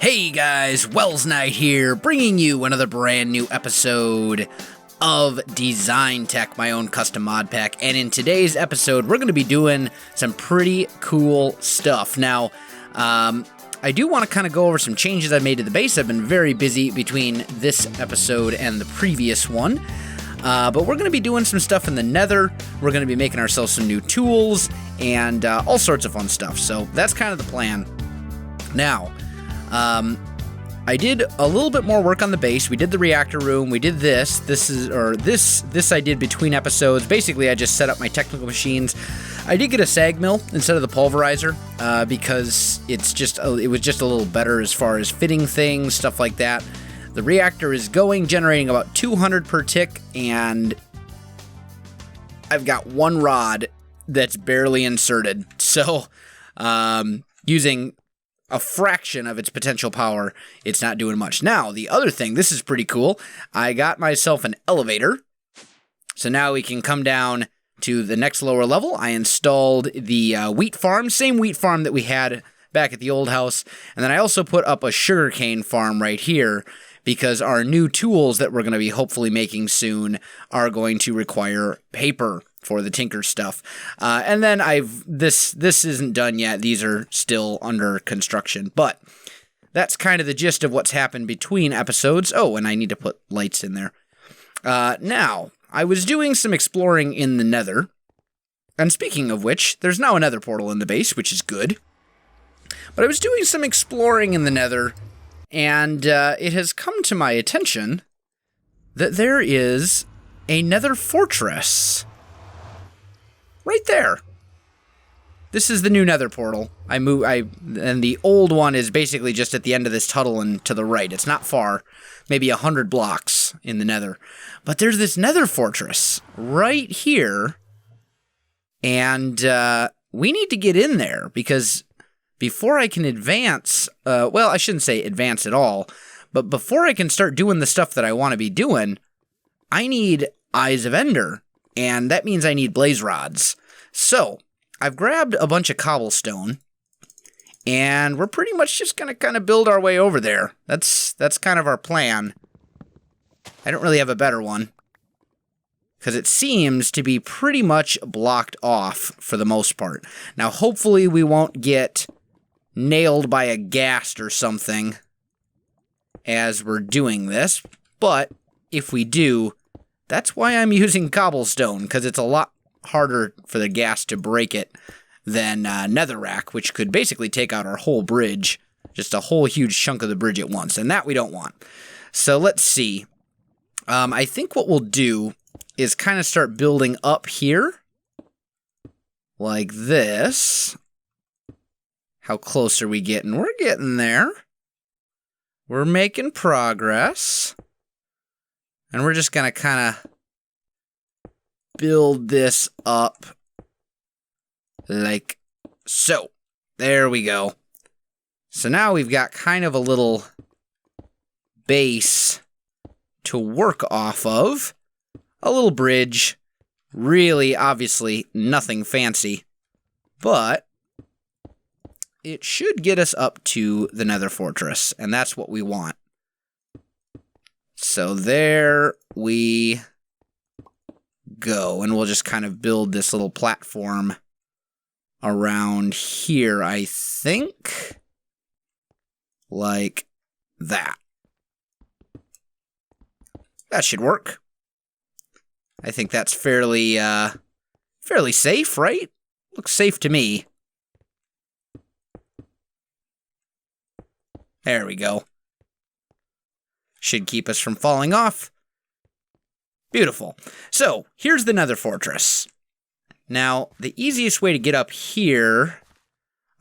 Hey guys, Welsknight here, bringing you another brand new episode of DesignTech, my own custom mod pack. And in today's episode, we're going to be doing some pretty cool stuff. Now, I do want to kind of go over some changes I made to the base. I've been very busy between this episode and the previous one. But we're going to be doing some stuff in the Nether. We're going to be making ourselves some new tools and all sorts of fun stuff. So that's kind of the plan. Now, I did a little bit more work on the base. We did the reactor room. We did this. This I did between episodes. Basically, I just set up my technical machines. I did get a sag mill instead of the pulverizer because it was just a little better as far as fitting things, stuff like that. The reactor is going, generating about 200 per tick, and I've got one rod that's barely inserted. So, using a fraction of its potential power, it's not doing much. Now, the other thing, this is pretty cool. I got myself an elevator. So now we can come down to the next lower level. I installed the wheat farm, same wheat farm that we had back at the old house. And then I also put up a sugarcane farm right here because our new tools that we're going to be hopefully making soon are going to require paper for the tinker stuff. And then this isn't done yet. These are still under construction, but that's kind of the gist of what's happened between episodes. Oh, and I need to put lights in there. Now, I was doing some exploring in the Nether, and speaking of which, there's now a Nether portal in the base, which is good. But I was doing some exploring in the Nether, and it has come to my attention that there is a Nether fortress right there. This is the new Nether portal. And the old one is basically just at the end of this tunnel and to the right. It's not far, maybe 100 blocks in the Nether. But there's this Nether fortress right here, and we need to get in there because before I can advance, well, I shouldn't say advance at all, but before I can start doing the stuff that I want to be doing, I need Eyes of Ender. And that means I need blaze rods. So, I've grabbed a bunch of cobblestone, and we're pretty much just going to kind of build our way over there. That's kind of our plan. I don't really have a better one, because it seems to be pretty much blocked off for the most part. Now, hopefully we won't get nailed by a ghast or something as we're doing this, but if we do, that's why I'm using cobblestone, because it's a lot harder for the gas to break it than netherrack, which could basically take out our whole bridge, just a whole huge chunk of the bridge at once, and that we don't want. So let's see. I think what we'll do is kind of start building up here, like this. How close are we getting? We're getting there. We're making progress. And we're just going to kind of build this up like so. There we go. So now we've got kind of a little base to work off of. A little bridge. Really, obviously, nothing fancy. But it should get us up to the Nether Fortress. And that's what we want. So there we go, and we'll just kind of build this little platform around here, I think, like that. That should work. I think that's fairly safe, right? Looks safe to me. There we go. Should keep us from falling off. Beautiful. So, here's the Nether Fortress. Now, the easiest way to get up here,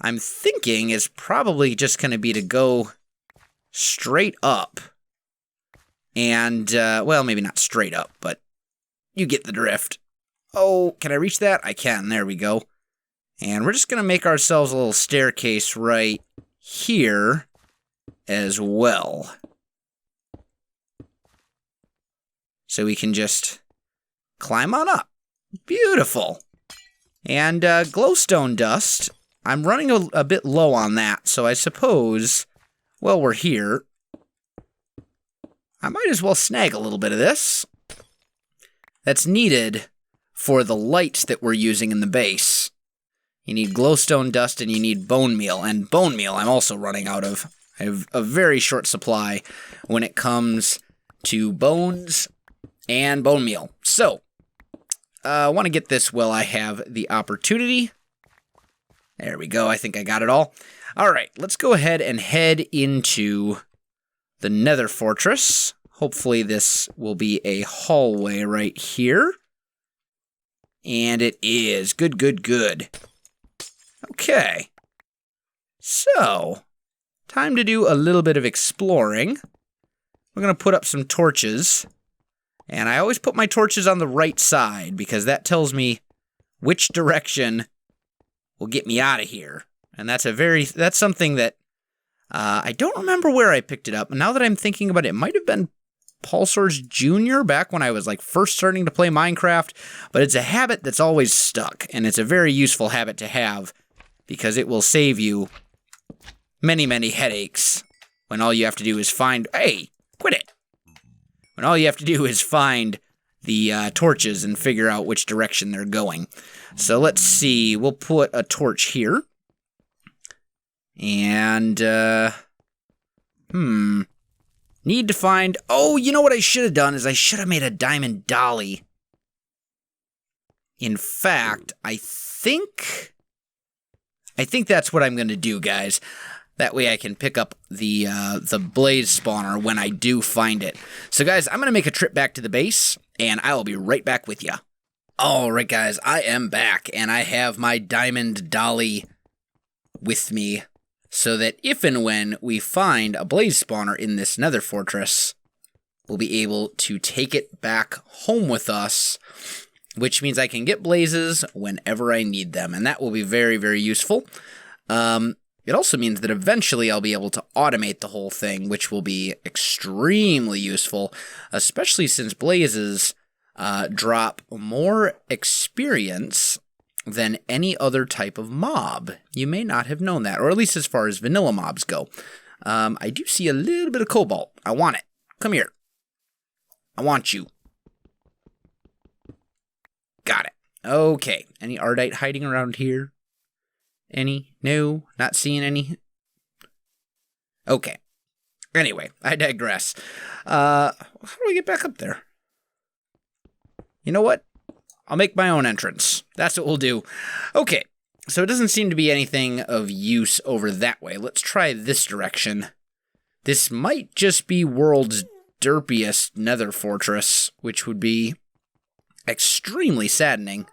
I'm thinking, is probably just going to be to go straight up. And, well, maybe not straight up, but you get the drift. Oh, can I reach that? I can. There we go. And we're just going to make ourselves a little staircase right here as well. So we can just climb on up. Beautiful. And glowstone dust, I'm running a bit low on that, so I suppose while we're here, I might as well snag a little bit of this. That's needed for the light that we're using in the base. You need glowstone dust and you need bone meal. And bone meal I'm also running out of. I have a very short supply when it comes to bones and bone meal. So, I want to get this while I have the opportunity. There we go. I think I got it all. All right, let's go ahead and head into the Nether Fortress. Hopefully this will be a hallway right here. And it is. Good, good, good. Okay. So, time to do a little bit of exploring. We're going to put up some torches. And I always put my torches on the right side because that tells me which direction will get me out of here. And that's something that I don't remember where I picked it up. Now that I'm thinking about it, it might have been Pulsar's Jr. back when I was like first starting to play Minecraft. But it's a habit that's always stuck. And it's a very useful habit to have because it will save you many, many headaches when all you have to do is find... Hey, quit it! When all you have to do is find the torches and figure out which direction they're going. So let's see. We'll put a torch here. And, need to find... Oh, you know what I should have done is I should have made a diamond dolly. In fact, I think that's what I'm going to do, guys. That way I can pick up the blaze spawner when I do find it. So guys, I'm going to make a trip back to the base, and I will be right back with you. Alright guys, I am back, and I have my diamond dolly with me, so that if and when we find a blaze spawner in this nether fortress, we'll be able to take it back home with us, which means I can get blazes whenever I need them, and that will be very, very useful. It also means that eventually I'll be able to automate the whole thing, which will be extremely useful, especially since blazes drop more experience than any other type of mob. You may not have known that, or at least as far as vanilla mobs go. I do see a little bit of cobalt. I want it. Come here. I want you. Got it. Okay. Any ardite hiding around here? Any? No? Not seeing any? Okay. Anyway, I digress. How do I get back up there? You know what? I'll make my own entrance. That's what we'll do. Okay, so it doesn't seem to be anything of use over that way. Let's try this direction. This might just be world's derpiest nether fortress, which would be extremely saddening.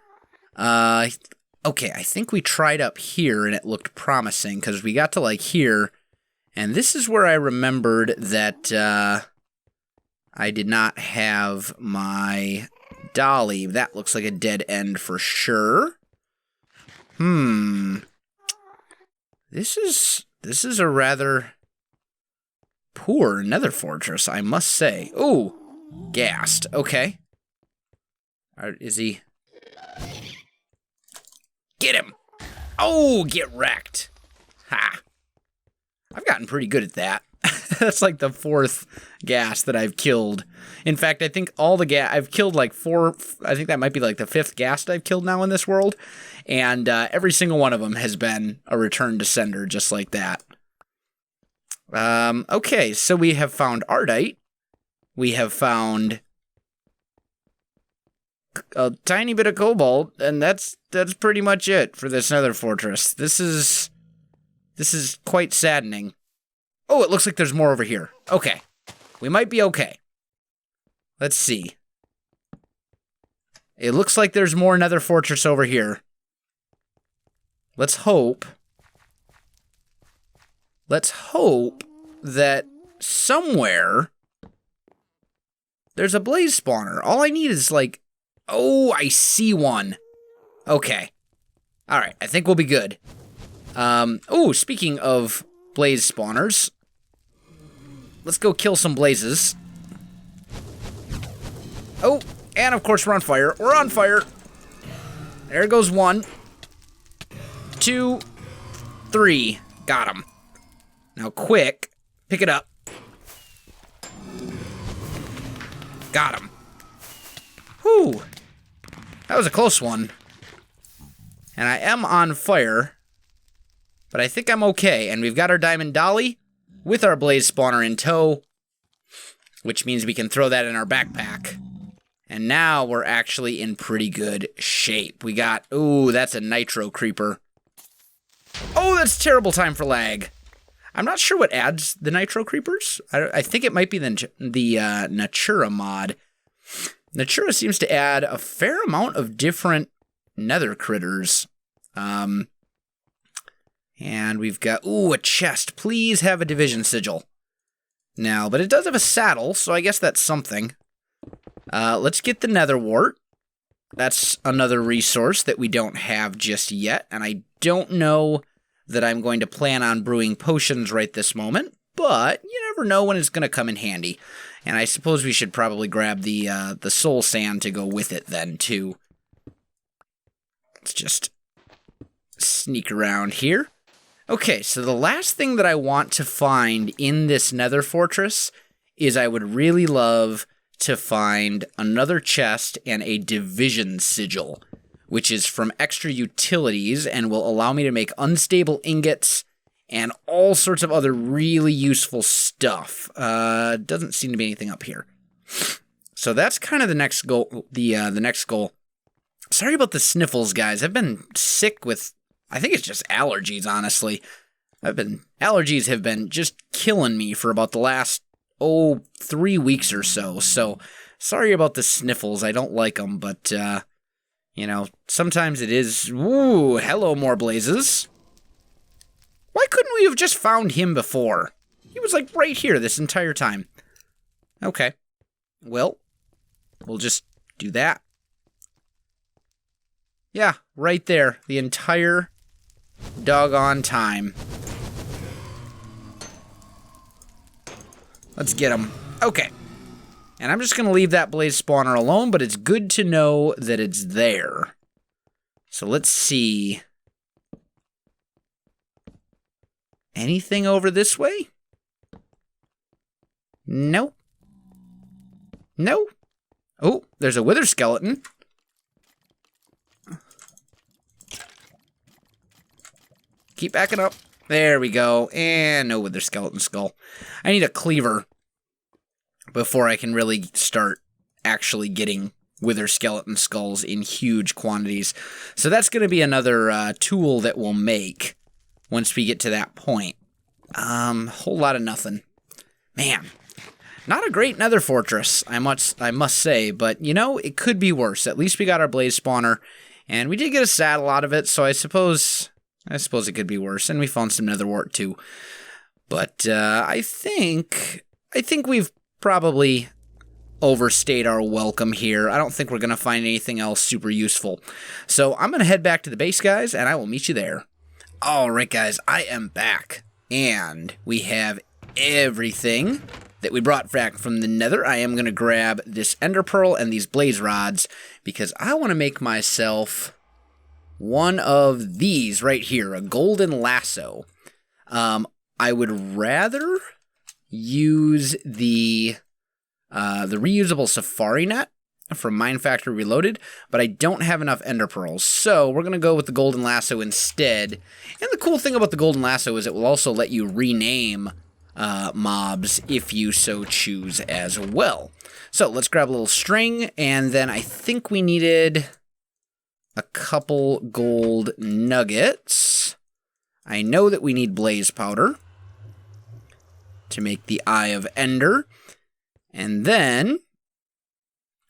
Okay, I think we tried up here and it looked promising because we got to like here, and this is where I remembered that I did not have my dolly. That looks like a dead end for sure. This is a rather poor nether fortress, I must say. Ooh, gassed. Okay. Is he... Get him! Oh, get wrecked! Ha! I've gotten pretty good at that. That's like the fourth gas that I've killed. In fact, I think all the gas... I've killed like four... I think that might be like the fifth gas I've killed now in this world. And every single one of them has been a return to sender, just like that. Okay, so we have found ardite. We have found... a tiny bit of cobalt, and that's pretty much it for this nether fortress. This is quite saddening. Oh, it looks like there's more over here. Okay. We might be okay. Let's see. It looks like there's more nether fortress over here. Let's hope that somewhere there's a blaze spawner. All I need is like... Oh, I see one. Okay. Alright, I think we'll be good. Oh, speaking of blaze spawners, let's go kill some blazes. Oh, and of course we're on fire. We're on fire. There goes 1, 2, 3. Got him. Now quick, Pick it up. Got him. Whew. That was a close one. And I am on fire, but I think I'm okay. And we've got our diamond dolly with our blaze spawner in tow, which means we can throw that in our backpack. And now we're actually in pretty good shape. We got, ooh, that's a nitro creeper. Oh, that's terrible time for lag. I'm not sure what adds the nitro creepers. I think it might be the Natura mod. Natura seems to add a fair amount of different nether critters. And we've got, ooh, a chest. Please have a division sigil. Now, but it does have a saddle, so I guess that's something. Let's get the nether wart. That's another resource that we don't have just yet, and I don't know that I'm going to plan on brewing potions right this moment, but you never know when it's going to come in handy. And I suppose we should probably grab the soul sand to go with it then, too. Let's just sneak around here. Okay, so the last thing that I want to find in this nether fortress is I would really love to find another chest and a division sigil, which is from Extra Utilities and will allow me to make unstable ingots and all sorts of other really useful stuff. Doesn't seem to be anything up here. So that's kind of the next goal. The next goal. Sorry about the sniffles, guys. I've been sick with, I think it's just allergies, honestly. Allergies have been just killing me for about the last, 3 weeks or so. So sorry about the sniffles. I don't like them, but, you know, sometimes it is. Ooh, hello, more blazes. Why couldn't we have just found him before? He was, like, right here this entire time. Okay. Well, we'll just do that. Yeah, right there. The entire doggone time. Let's get him. Okay. And I'm just going to leave that blaze spawner alone, but it's good to know that it's there. So let's see. Anything over this way? No. No. Oh, there's a wither skeleton. Keep backing up. There we go. And no wither skeleton skull. I need a cleaver before I can really start actually getting wither skeleton skulls in huge quantities. So that's going to be another tool that we'll make once we get to that point. Whole lot of nothing. Man, not a great nether fortress, I must say, but you know, it could be worse. At least we got our blaze spawner, and we did get a saddle out of it, so I suppose it could be worse. And we found some nether wart too. But I think we've probably overstayed our welcome here. I don't think we're going to find anything else super useful. So I'm going to head back to the base, guys, and I will meet you there. All right, guys, I am back. And we have everything that we brought back from the nether. I am going to grab this ender pearl and these blaze rods because I want to make myself one of these right here, a golden lasso. I would rather use the reusable safari net from Mine Factory Reloaded, but I don't have enough ender pearls, so we're going to go with the golden lasso instead. And the cool thing about the golden lasso is it will also let you rename mobs if you so choose as well. So let's grab a little string, and then I think we needed a couple gold nuggets. I know that we need blaze powder to make the Eye of Ender. And then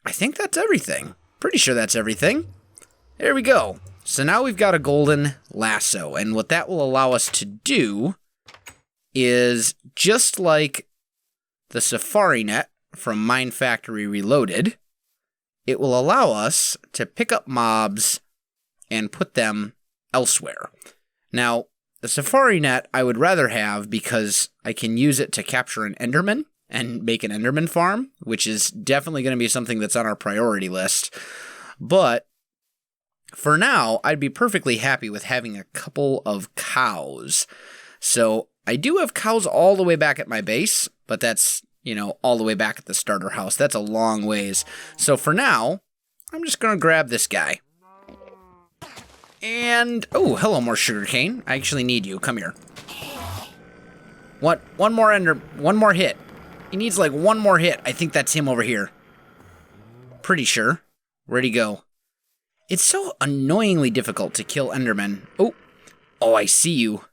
I think that's everything. Pretty sure that's everything. There we go. So now we've got a golden lasso, and what that will allow us to do is, just like the safari net from Mine Factory Reloaded, it will allow us to pick up mobs and put them elsewhere. Now, the safari net I would rather have because I can use it to capture an enderman and make an enderman farm, which is definitely going to be something that's on our priority list. But for now, I'd be perfectly happy with having a couple of cows. So I do have cows all the way back at my base, but that's, you know, all the way back at the starter house. That's a long ways. So for now, I'm just going to grab this guy. And, oh, hello, more sugarcane. I actually need you. Come here. What? One more hit. He needs like one more hit. I think that's him over here. Pretty sure. Where'd he go? It's so annoyingly difficult to kill Endermen. Oh, I see you.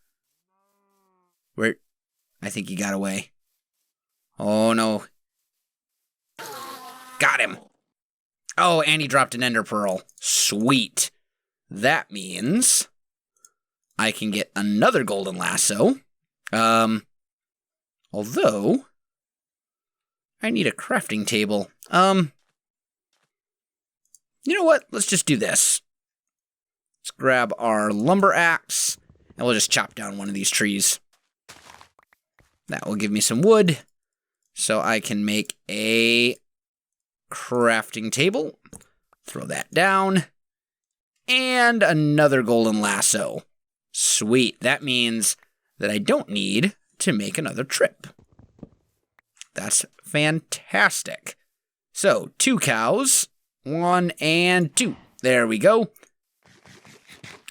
Where? I think he got away. Oh, no. Got him. Oh, and he dropped an ender pearl. Sweet. That means I can get another golden lasso. Although I need a crafting table. You know what? Let's just do this. Let's grab our lumber axe, and we'll just chop down one of these trees. That will give me some wood, so I can make a crafting table. Throw that down. And another golden lasso. Sweet. That means that I don't need to make another trip. That's fantastic. So, 2 cows. 1 and 2. There we go.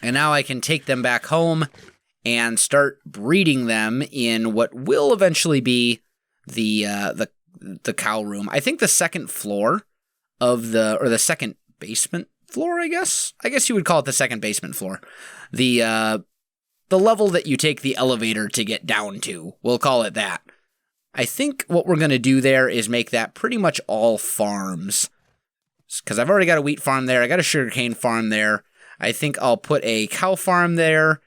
And now I can take them back home and start breeding them in what will eventually be the cow room. I think the second floor of the second basement floor, I guess you would call it the second basement floor. The level that you take the elevator to get down to. We'll call it that. I think what we're going to do there is make that pretty much all farms. Because I've already got a wheat farm there. I got a sugarcane farm there. I think I'll put a cow farm there.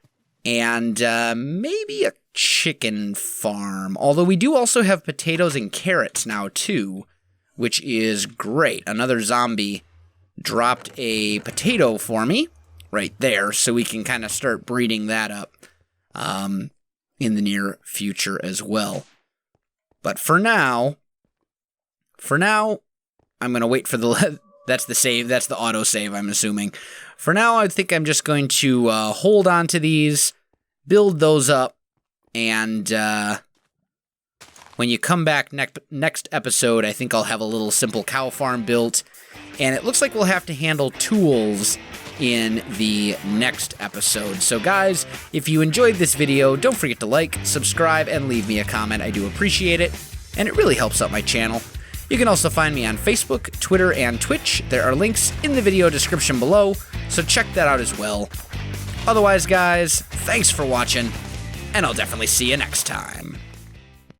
And maybe a chicken farm. Although we do also have potatoes and carrots now, too. Which is great. Another zombie dropped a potato for me. Right there. So we can kind of start breeding that up. In the near future as well. But for now, I'm going to wait for the... That's the save. That's the auto-save, I'm assuming. For now, I think I'm just going to hold on to these, build those up, and when you come back next episode, I think I'll have a little simple cow farm built, and it looks like we'll have to handle tools in the next episode. So guys, if you enjoyed this video, don't forget to like, subscribe, and leave me a comment. I do appreciate it, and it really helps out my channel. You can also find me on Facebook, Twitter, and Twitch. There are links in the video description below, so check that out as well. Otherwise, guys, thanks for watching, and I'll definitely see you next time.